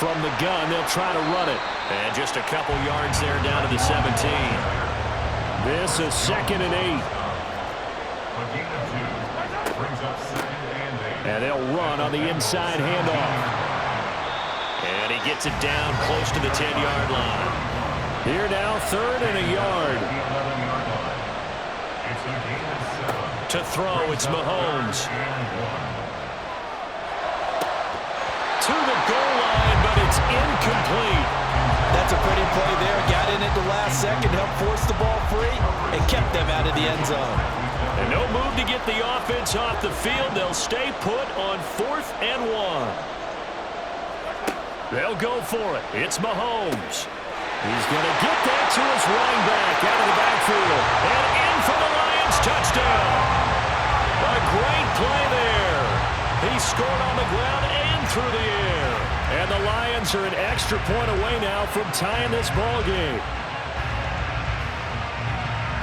From the gun, they'll try to run it. And just a couple yards there down to the 17. This is 2nd and 8. And they'll run on the inside handoff. And he gets it down close to the 10-yard line. Here now, 3rd and a yard. To throw, it's Mahomes. To the goal line, but it's incomplete. That's a pretty play there. Got in at the last second, helped force the ball free, and kept them out of the end zone. And no move to get the offense off the field. They'll stay put on 4th and 1. They'll go for it. It's Mahomes. He's going to get that to his running back out of the backfield. And in for the Lions touchdown. A great play there. He scored on the ground and through the air. And the Lions are an extra point away now from tying this ball game.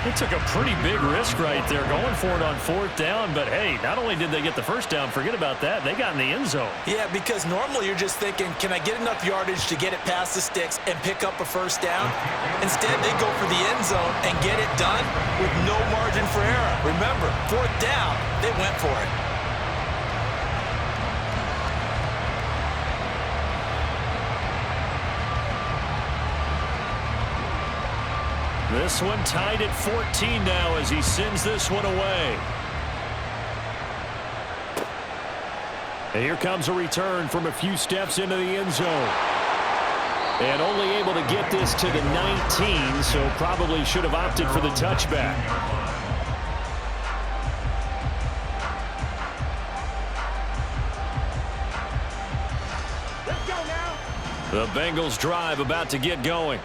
They took a pretty big risk right there going for it on 4th down. But, hey, not only did they get the first down, forget about that, they got in the end zone. Yeah, because normally you're just thinking, can I get enough yardage to get it past the sticks and pick up a first down? Instead, they go for the end zone and get it done with no margin for error. Remember, 4th down, they went for it. This one tied at 14 now as he sends this one away. And here comes a return from a few steps into the end zone. And only able to get this to the 19, so probably should have opted for the touchback. Let's go now. The Bengals drive about to get going.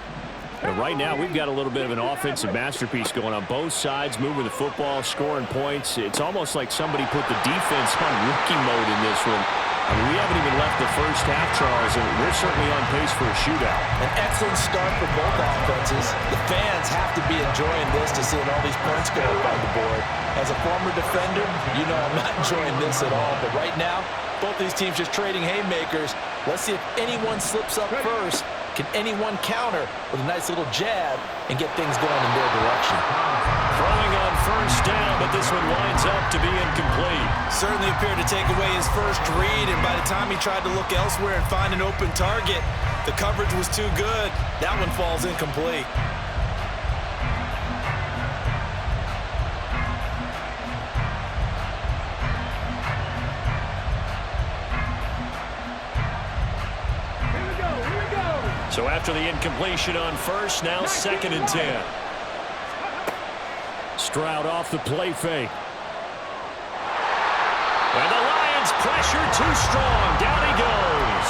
And right now, we've got a little bit of an offensive masterpiece going on both sides, moving the football, scoring points. It's almost like somebody put the defense on rookie mode in this one. I mean, we haven't even left the first half, Charles, and we're certainly on pace for a shootout. An excellent start for both offenses. The fans have to be enjoying this to seeing all these points go up on the board. As a former defender, you know I'm not enjoying this at all. But right now, both these teams just trading haymakers. Let's see if anyone slips up first. Can anyone counter with a nice little jab and get things going in their direction? Throwing on first down, but this one winds up to be incomplete. Certainly appeared to take away his first read, and by the time he tried to look elsewhere and find an open target, the coverage was too good. That one falls incomplete. So after the incompletion on first, now 2nd and 10. Stroud off the play fake. And the Lions pressure too strong. Down he goes.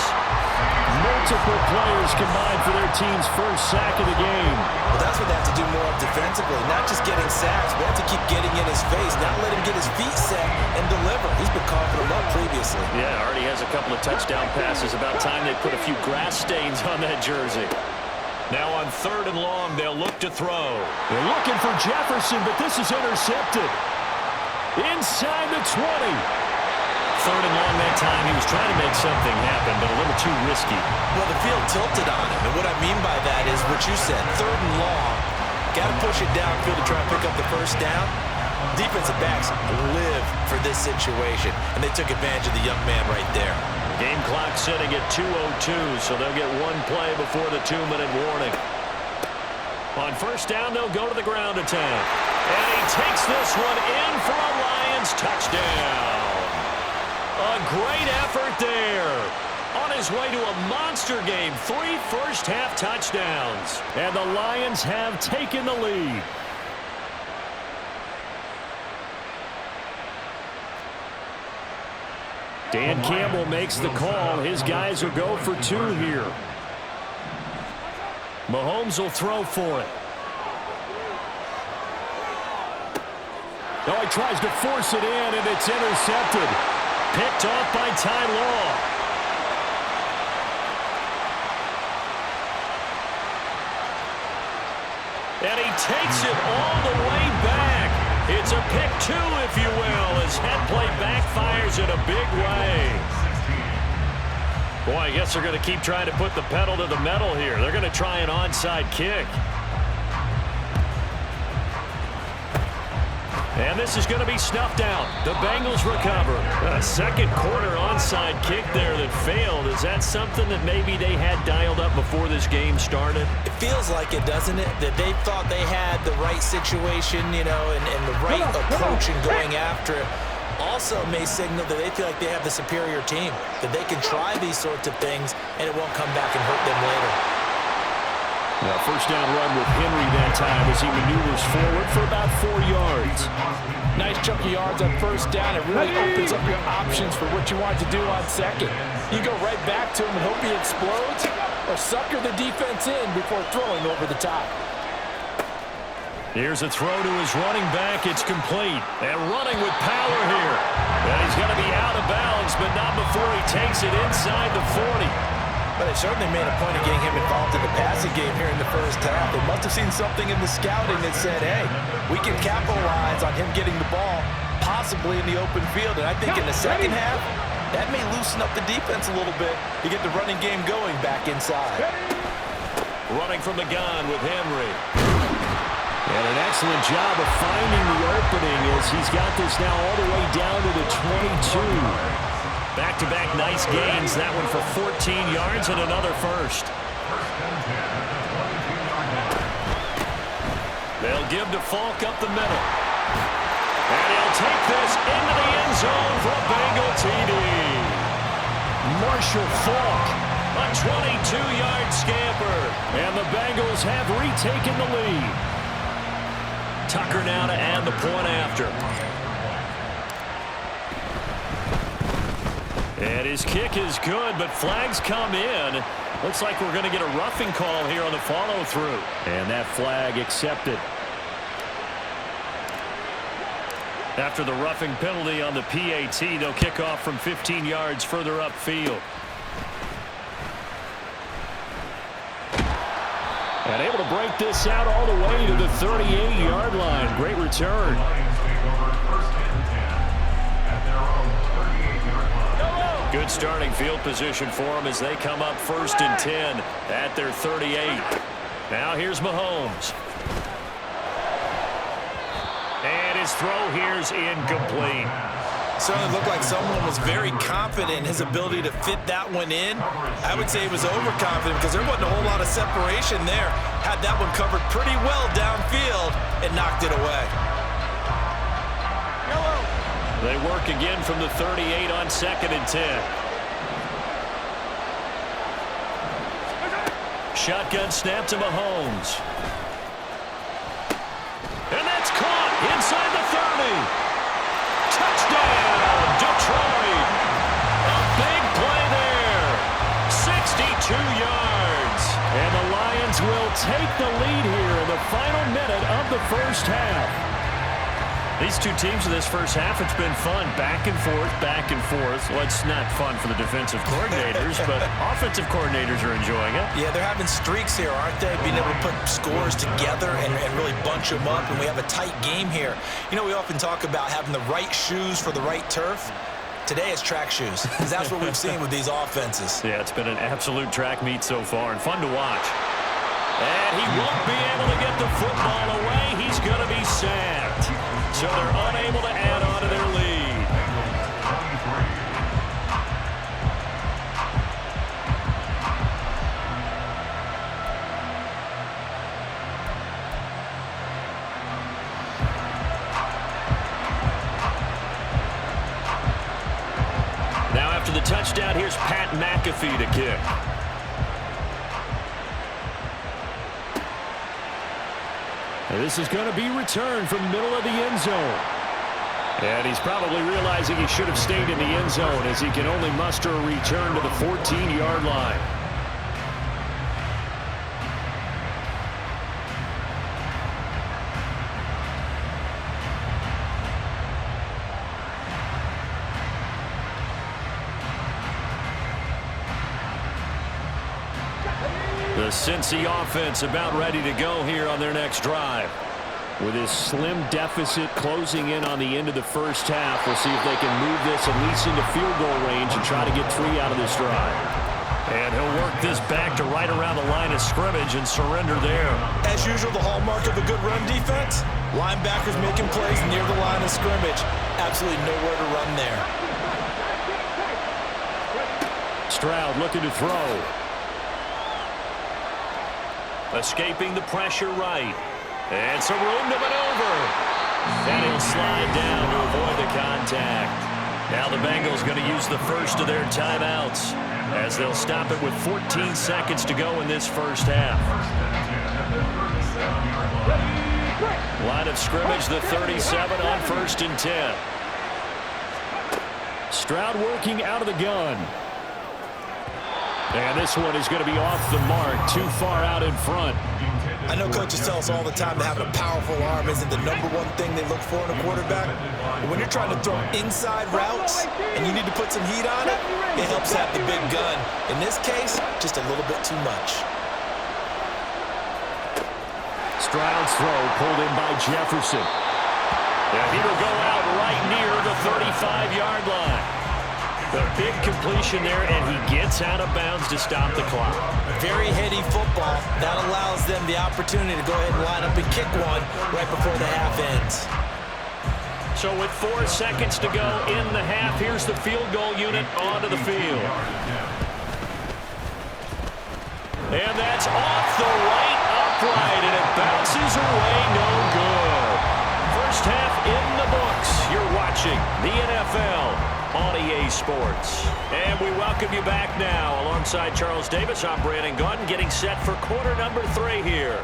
Multiple players combined for their team's first sack of the game. Well, that's what they have to do more of defensively, not just getting sacks, but have to keep getting in his face, not let him get his feet set and deliver. He's been coughing him up previously. Yeah, already has a couple of touchdown passes. About time they put a few grass stains on that jersey. Now on 3rd and long, they'll look to throw. They're looking for Jefferson, but this is intercepted. Inside the 20. 3rd and long that time. He was trying to make something happen, but a little too risky. Well, the field tilted on him, and what I mean by that is what you said, 3rd and long. Got to push it downfield to try and pick up the first down. Defensive backs live for this situation, and they took advantage of the young man right there. Game clock sitting at 2:02, so they'll get one play before the 2-minute warning. On first down, they'll go to the ground attack. And he takes this one in for a Lions touchdown. A great effort there. On his way to a monster game, 3 first-half touchdowns. And the Lions have taken the lead. Dan Campbell makes the call. His guys will go for 2 here. Mahomes will throw for it. Oh, he tries to force it in, and it's intercepted. Picked off by Ty Law. And he takes it all the way back. It's a pick 2, if you will, as head play backfires in a big way. Boy, I guess they're going to keep trying to put the pedal to the metal here. They're going to try an onside kick. And this is going to be snuffed out. The Bengals recover. A second quarter onside kick there that failed. Is that something that maybe they had dialed up before this game started? It feels like it, doesn't it? That they thought they had the right situation, you know, and the right approach in going after it. Also may signal that they feel like they have the superior team, that they can try these sorts of things and it won't come back and hurt them later. Now, first down run with Henry that time as he maneuvers forward for about 4 yards. Nice chunk of yards on first down. It really opens up your options for what you want to do on second. You go right back to him and hope he explodes, or sucker the defense in before throwing over the top. Here's a throw to his running back. It's complete. And running with power here. And he's going to be out of bounds, but not before he takes it inside the 40. But they certainly made a point of getting him involved in the passing game here in the first half. They must have seen something in the scouting that said, hey, we can capitalize on him getting the ball, possibly in the open field. And I think in the second half, that may loosen up the defense a little bit to get the running game going back inside. Running from the gun with Henry. And an excellent job of finding the opening as he's got this now all the way down to the 22. Back-to-back nice gains. That one for 14 yards and another first. They'll give to Falk up the middle. And he'll take this into the end zone for a Bengal TD. Marshall Falk, a 22-yard scamper. And the Bengals have retaken the lead. Tucker now to add the point after. And his kick is good, but flags come in. Looks like we're going to get a roughing call here on the follow-through. And that flag accepted. After the roughing penalty on the PAT, they'll kick off from 15 yards further upfield. And able to break this out all the way to the 38-yard line. Great return. Good starting field position for them as they come up 1st and 10 at their 38. Now here's Mahomes. And his throw here's incomplete. Certainly looked like someone was very confident in his ability to fit that one in. I would say he was overconfident because there wasn't a whole lot of separation there. Had that one covered pretty well downfield and knocked it away. They work again from the 38 on 2nd and 10. Shotgun snap to Mahomes. And that's caught inside the 30. Touchdown, Detroit. A big play there. 62 yards. And the Lions will take the lead here in the final minute of the first half. These two teams in this first half, it's been fun. Back and forth, back and forth. Well, it's not fun for the defensive coordinators, but offensive coordinators are enjoying it. Yeah, they're having streaks here, aren't they? Being able to put scores together and really bunch them up, and we have a tight game here. You know, we often talk about having the right shoes for the right turf. Today it's track shoes, because that's what we've seen with these offenses. Yeah, it's been an absolute track meet so far, and fun to watch. And he won't be able to get the football away. He's going to be sacked. So they're unable to add on to their lead. Now after the touchdown, here's Pat McAfee to kick. And this is going to be returned from the middle of the end zone. And he's probably realizing he should have stayed in the end zone as he can only muster a return to the 14-yard line. The Cincy offense about ready to go here on their next drive. With his slim deficit closing in on the end of the first half, we'll see if they can move this at least into field goal range and try to get 3 out of this drive. And he'll work this back to right around the line of scrimmage and surrender there. As usual, the hallmark of a good run defense, linebackers making plays near the line of scrimmage. Absolutely nowhere to run there. Stroud looking to throw. Escaping the pressure right. And some room to maneuver. And he'll slide down to avoid the contact. Now the Bengals going to use the first of their timeouts as they'll stop it with 14 seconds to go in this first half. Line of scrimmage, the 37 on 1st and 10. Stroud working out of the gun. And this one is going to be off the mark, too far out in front. I know coaches tell us all the time that having a powerful arm isn't the #1 thing they look for in a quarterback. But when you're trying to throw inside routes and you need to put some heat on it, it helps have the big gun. In this case, just a little bit too much. Stroud's throw pulled in by Jefferson. And he will go out right near the 35-yard line. The big completion there, and he gets out of bounds to stop the clock. Very heady football. That allows them the opportunity to go ahead and line up and kick one right before the half ends. So with 4 seconds to go in the half, here's the field goal unit onto the field. And that's off the right upright, and it bounces away, no good. First half in the books. You're watching the NFL on EA Sports. And we welcome you back now alongside Charles Davis. I'm Brandon Gaudin getting set for quarter number 3 here.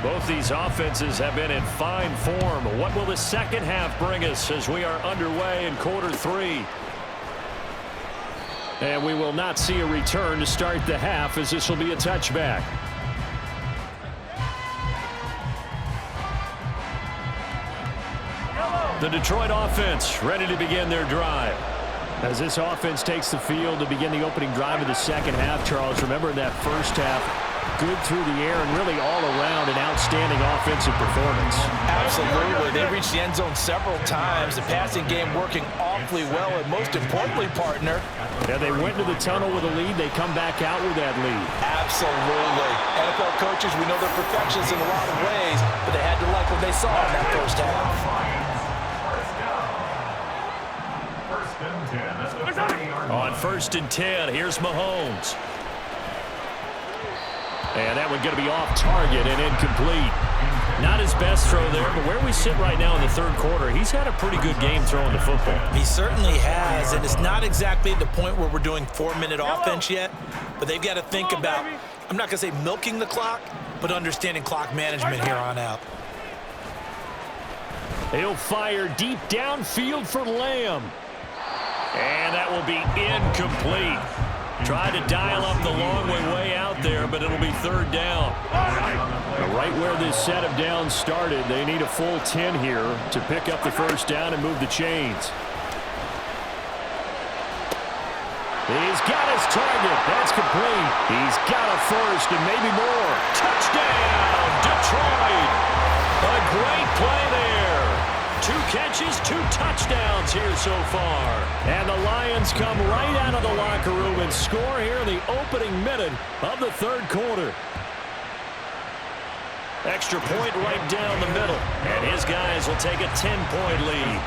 Both these offenses have been in fine form. What will the second half bring us as we are underway in quarter 3? And we will not see a return to start the half, as this will be a touchback. The Detroit offense ready to begin their drive. As this offense takes the field to begin the opening drive of the second half, Charles, remember in that first half, good through the air and really all around an outstanding offensive performance. Absolutely. They reached the end zone several times. The passing game working awfully well, and most importantly, partner. Yeah, they went into the tunnel with a lead. They come back out with that lead. Absolutely. NFL coaches, we know they're perfectionists in a lot of ways, but they had to like what they saw in that first half. On 1st and 10, here's Mahomes. And that one going to be off target and incomplete. Not his best throw there, but where we sit right now in the third quarter, he's had a pretty good game throwing the football. He certainly has, and it's not exactly the point where we're doing 4-minute offense yet, but they've got to think about, I'm not going to say milking the clock, but understanding clock management here on out. He'll fire deep downfield for Lamb. And that will be incomplete. Tried to dial up the long way out there, but it'll be third down. Right where this set of downs started, they need a full 10 here to pick up the first down and move the chains. He's got his target. That's complete. He's got a first and maybe more. Touchdown, Detroit. A great play there. 2 catches, 2 touchdowns here so far. And the Lions come right out of the locker room and score here in the opening minute of the third quarter. Extra point right down the middle. And his guys will take a 10-point lead.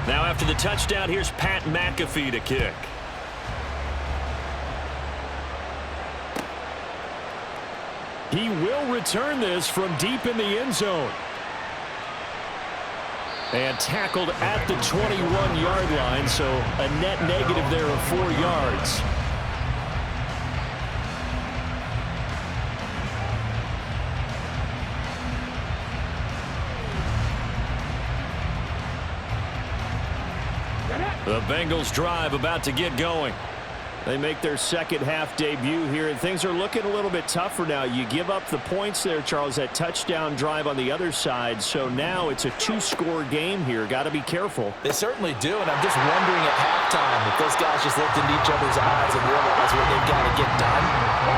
Now after the touchdown, here's Pat McAfee to kick. He will return this from deep in the end zone. And tackled at the 21-yard line, so a net negative there of 4 yards. The Bengals drive about to get going. They make their second half debut here, and things are looking a little bit tougher now. You give up the points there, Charles, that touchdown drive on the other side. So now it's a two-score game here. Got to be careful. They certainly do, and I'm just wondering at halftime if those guys just looked into each other's eyes and realize what they've got to get done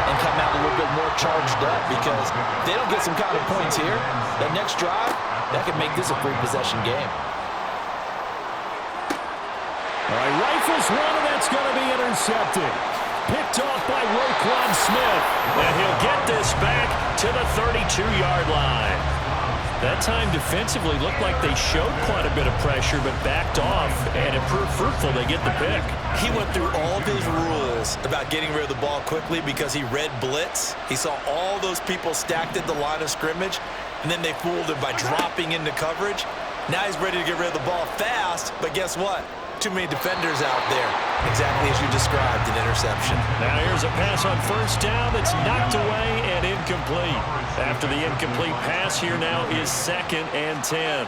and come out a little bit more charged up, because if they don't get some kind of points here, that next drive, that could make this a free-possession game. All right, rifles one, and that's going to be intercepted. Picked off by Roquan Smith, and he'll get this back to the 32-yard line. That time defensively looked like they showed quite a bit of pressure, but backed off, and it proved fruitful. They get the pick. He went through all of his rules about getting rid of the ball quickly because he read blitz. He saw all those people stacked at the line of scrimmage, and then they fooled him by dropping into coverage. Now he's ready to get rid of the ball fast, but guess what? Too many defenders out there. Exactly as you described, an interception. Now here's a pass on first down that's knocked away and incomplete. After the incomplete pass, here now is 2nd and 10.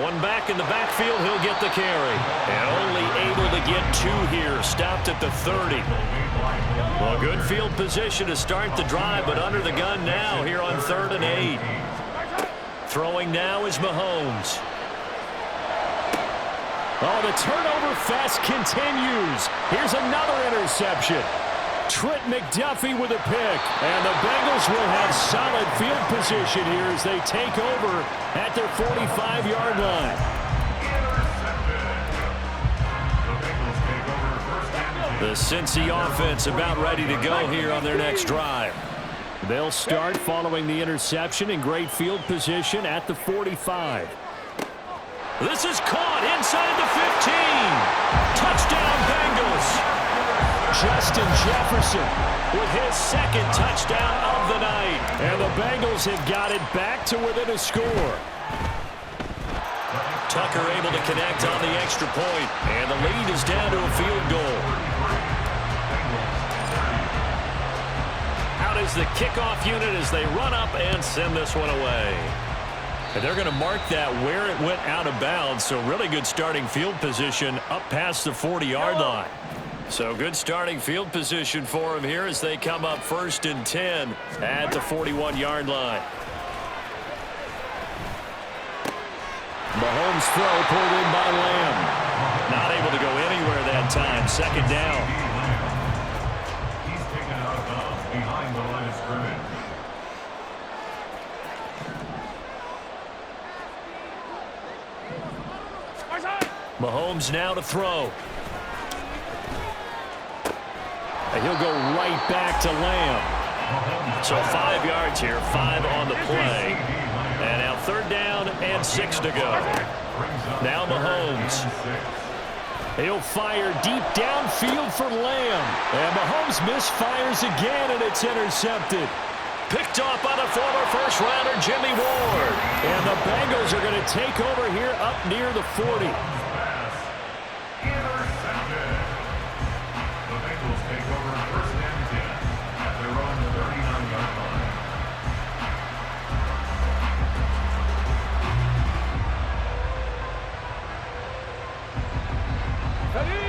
One back in the backfield, he'll get the carry. And only able to get 2 here. Stopped at the 30. Well, good field position to start the drive, but under the gun now here on 3rd and 8. Throwing now is Mahomes. Oh, the turnover fest continues. Here's another interception. Trent McDuffie with a pick. And the Bengals will have solid field position here as they take over at their 45-yard line. The Cincy offense about ready to go here on their next drive. They'll start following the interception in great field position at the 45. This is caught inside the 15. Touchdown, Bengals. Justin Jefferson with his 2nd touchdown of the night. And the Bengals have got it back to within a score. Tucker able to connect on the extra point. And the lead is down to a field goal. Out is the kickoff unit as they run up and send this one away. And they're going to mark that where it went out of bounds. So really good starting field position up past the 40-yard line. So good starting field position for them here as they come up 1st and 10 at the 41-yard line. Mahomes throw pulled in by Lamb. Not able to go anywhere that time. 2nd down. He's taken out of bounds behind the line of scrimmage. Mahomes now to throw. And he'll go right back to Lamb. So 5 yards here, 5 on the play. And now 3rd down and 6 to go. Now Mahomes. He'll fire deep downfield for Lamb. And Mahomes misfires again, and it's intercepted. Picked off by the former first-rounder Jimmy Ward. And the Bengals are going to take over here up near the 40.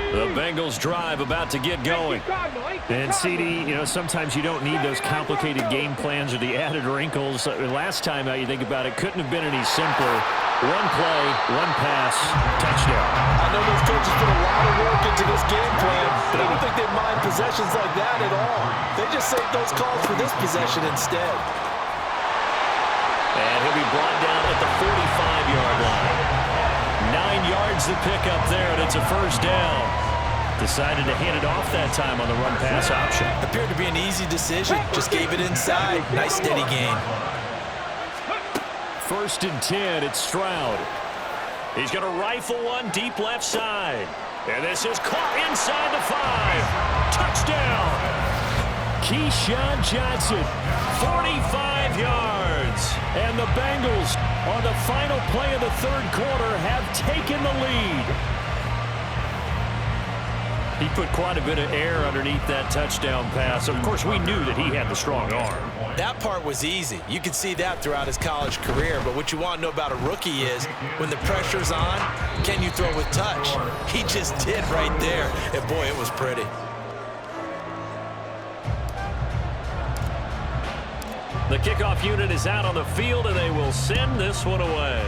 The Bengals drive about to get going. And, CD, you know, sometimes you don't need those complicated game plans or the added wrinkles. Last time, you think about it, couldn't have been any simpler. One play, one pass, touchdown. I know those coaches put a lot of work into this game plan, but I don't think they mind possessions like that at all. They just save those calls for this possession instead. And he'll be brought down at the 45-yard line. 9 yards to pick up there, and it's a 1st down. Decided to hand it off that time on the run-pass option. Appeared to be an easy decision. Just gave it inside. Nice steady gain. 1st and 10, it's Stroud. He's going to rifle one deep left side. And this is caught inside the 5. Touchdown! Keyshawn Johnson, 45 yards. And the Bengals, on the final play of the 3rd quarter, have taken the lead. He put quite a bit of air underneath that touchdown pass. Of course, we knew that he had the strong arm. That part was easy. You could see that throughout his college career. But what you want to know about a rookie is when the pressure's on, can you throw with touch? He just did right there. And, boy, it was pretty. The kickoff unit is out on the field, and they will send this one away.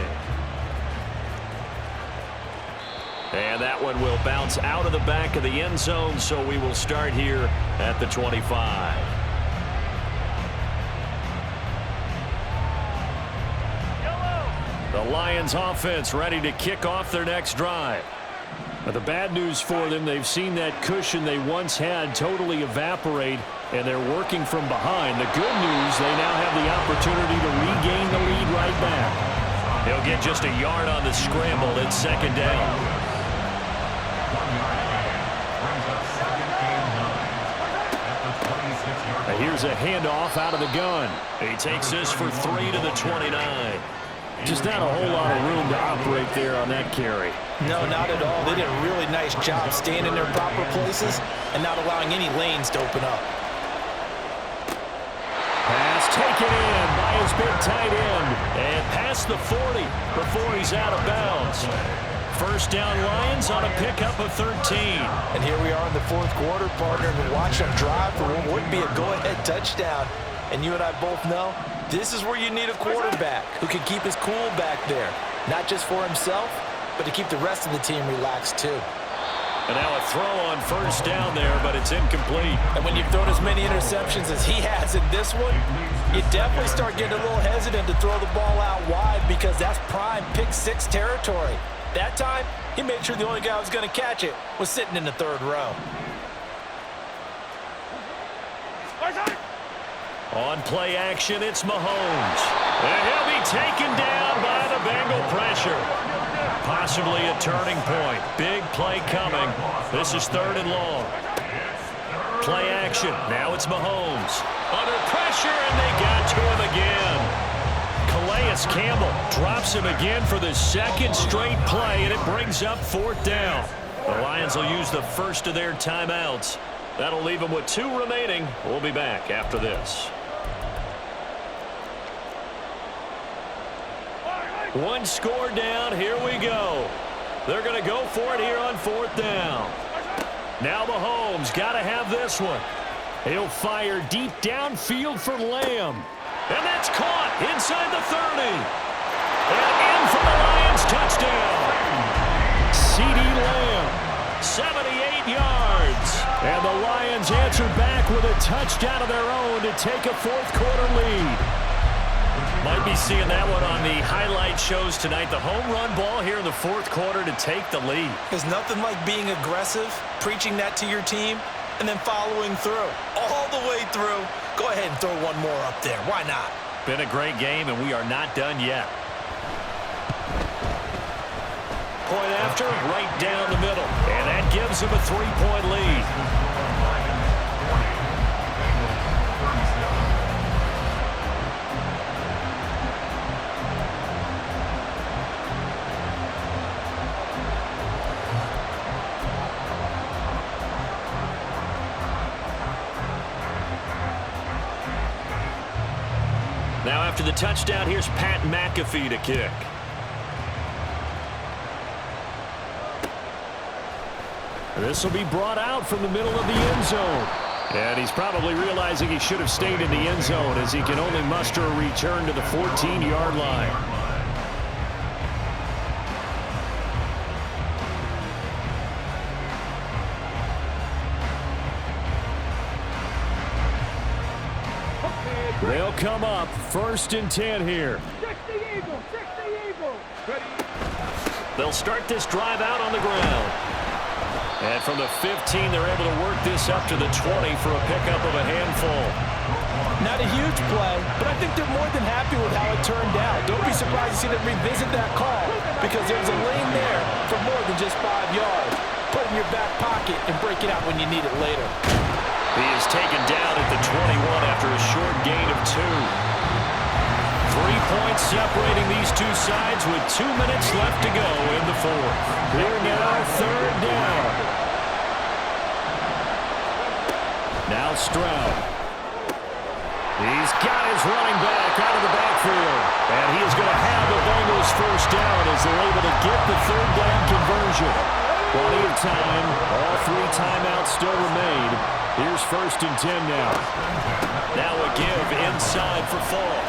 And that one will bounce out of the back of the end zone, so we will start here at the 25. The Lions offense ready to kick off their next drive. But the bad news for them, they've seen that cushion they once had totally evaporate, and they're working from behind. The good news, they now have the opportunity to regain the lead right back. They'll get just a yard on the scramble at second down. Here's a handoff out of the gun. He takes this for 3 to the 29. Just not a whole lot of room to operate there on that carry. No, not at all. They did a really nice job staying in their proper places and not allowing any lanes to open up. Pass taken in by his big tight end. And past the 40 before he's out of bounds. First down Lions on a pickup of 13. And here we are in the fourth quarter, partner, and we're watching them drive for what would be a go-ahead touchdown. And you and I both know this is where you need a quarterback who can keep his cool back there. Not just for himself, but to keep the rest of the team relaxed too. And now a throw on first down there, but it's incomplete. And when you've thrown as many interceptions as he has in this one, you definitely start getting a little hesitant to throw the ball out wide because that's prime pick-6 territory. That time, he made sure the only guy who was going to catch it was sitting in the third row. On play action, it's Mahomes. And he'll be taken down by the Bengal pressure. Possibly a turning point. Big play coming. This is 3rd and long. Play action. Now it's Mahomes. Under pressure, and they got to him again. Calais Campbell drops him again for the second straight play, and it brings up 4th down. The Lions will use the first of their timeouts. That'll leave them with 2 remaining. We'll be back after this. One score down. Here we go. They're going to go for it here on 4th down. Now Mahomes got to have this one. He'll fire deep downfield for Lamb. And that's caught inside the 30. And in for the Lions touchdown. CeeDee Lamb, 78 yards. And the Lions answer back with a touchdown of their own to take a 4th quarter lead. Might be seeing that one on the highlight shows tonight. The home run ball here in the 4th quarter to take the lead. There's nothing like being aggressive, preaching that to your team, and then following through. All the way through. Go ahead and throw one more up there. Why not? Been a great game, and we are not done yet. Point after, right down the middle. And that gives him a 3-point lead. Now after the touchdown, here's Pat McAfee to kick. This will be brought out from the middle of the end zone. And he's probably realizing he should have stayed in the end zone as he can only muster a return to the 14-yard line. They'll come up 1st and 10 here. They'll start this drive out on the ground. And from the 15, they're able to work this up to the 20 for a pickup of a handful. Not a huge play, but I think they're more than happy with how it turned out. Don't be surprised to see them revisit that call because there's a lane there for more than just 5 yards. Put it in your back pocket and break it out when you need it later. He is taken down at the 21 after a short gain of 2. 3 points separating these two sides with 2 minutes left to go in the 4th. Here now, 3rd down. Now Stroud. He's got his running back out of the backfield. And he is going to have the Bengals first down as they're able to get the third down conversion. Plenty of time. All 3 timeouts still remain. Here's 1st and 10 now. Now a give inside for Fall.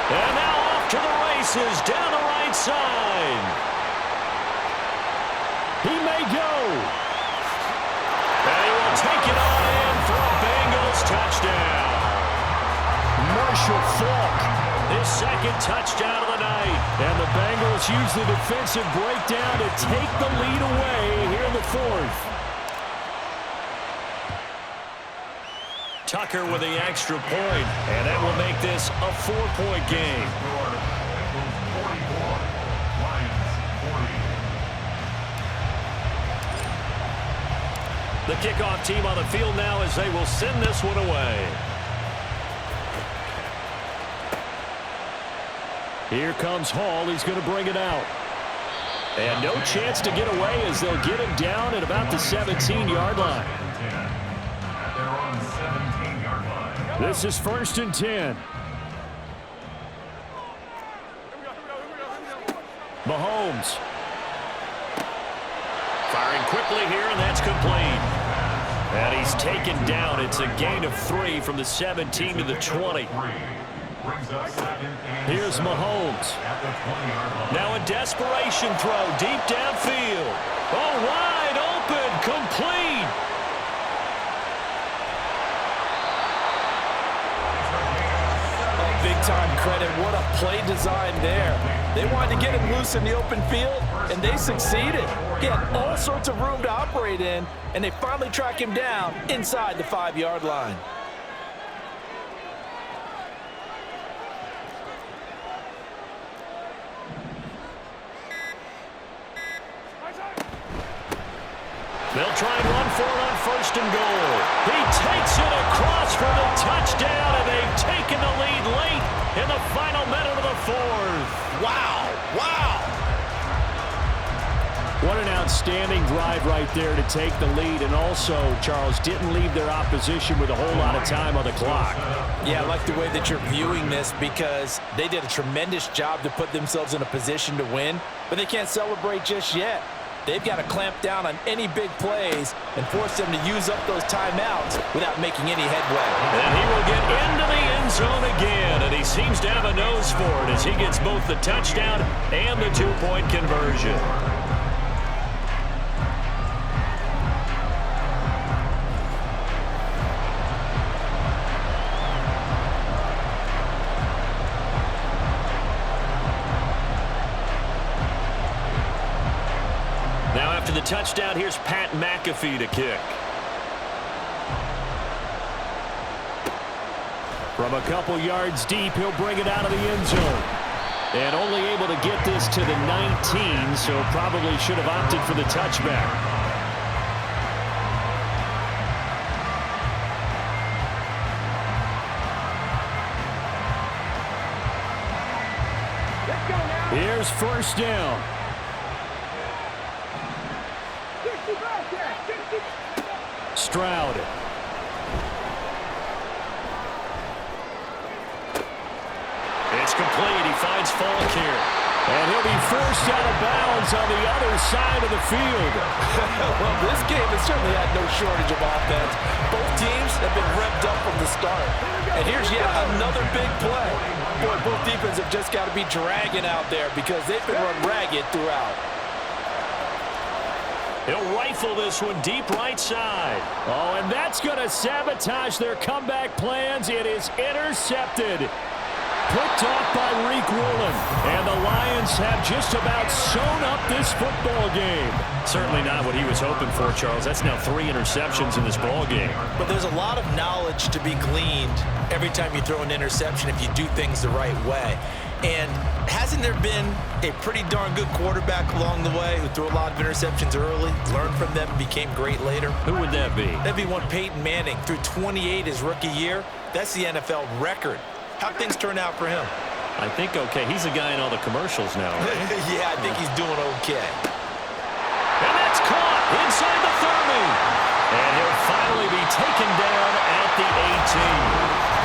And now off to the races down the right side. He may go. And he will take it on in for a Bengals touchdown. Marshall Faulk. His 2nd touchdown of the night. And the Bengals use the defensive breakdown to take the lead away here in the 4th. Tucker with the extra point, and that will make this a 4-point game. The kickoff team on the field now as they will send this one away. Here comes Hall. He's going to bring it out. And no chance to get away as they'll get him down at about the 17-yard line. This is 1st and 10. Mahomes. Firing quickly here, and that's complete. And he's taken down. It's a gain of 3 from the 17 to the 20. Here's Mahomes. Now a desperation throw deep downfield. Oh, wide open, complete. Big-time credit. What a play design there. They wanted to get him loose in the open field, and they succeeded. He had all sorts of room to operate in, and they finally track him down inside the 5-yard line. They'll try and run for it on 1st and goal. He takes it across for the touchdown, and they've taken the lead late in the final minute of the 4th. Wow. Wow. What an outstanding drive right there to take the lead. And also, Charles, didn't leave their opposition with a whole lot of time on the clock. Yeah, I like the way that you're viewing this because they did a tremendous job to put themselves in a position to win, but they can't celebrate just yet. They've got to clamp down on any big plays and force them to use up those timeouts without making any headway. And he will get into the end zone again, and he seems to have a nose for it as he gets both the touchdown and the 2-point conversion. Now after the touchdown, here's Pat McAfee to kick. From a couple yards deep, he'll bring it out of the end zone. And only able to get this to the 19, so probably should have opted for the touchback. Here's 1st down. Stroud. It's complete. He finds Falk here. And he'll be forced out of bounds on the other side of the field. Well, this game has certainly had no shortage of offense. Both teams have been revved up from the start. And here's yet another big play. Boy, both defenses have just got to be dragging out there because they've been run ragged throughout. He'll rifle this one deep right side. Oh, and that's going to sabotage their comeback plans. It is intercepted. Picked off by Reek Woolen. And the Lions have just about sewn up this football game. Certainly not what he was hoping for, Charles. That's now 3 interceptions in this ball game. But there's a lot of knowledge to be gleaned every time you throw an interception if you do things the right way. And hasn't there been a pretty darn good quarterback along the way who threw a lot of interceptions early, learned from them, and became great later? Who would that be? That'd be one Peyton Manning. Threw 28 his rookie year. That's the NFL record. How'd things turn out for him? I think okay. He's a guy in all the commercials now, right? Yeah, I think he's doing okay. And that's caught inside the 30. And he'll finally be taken down at the 18.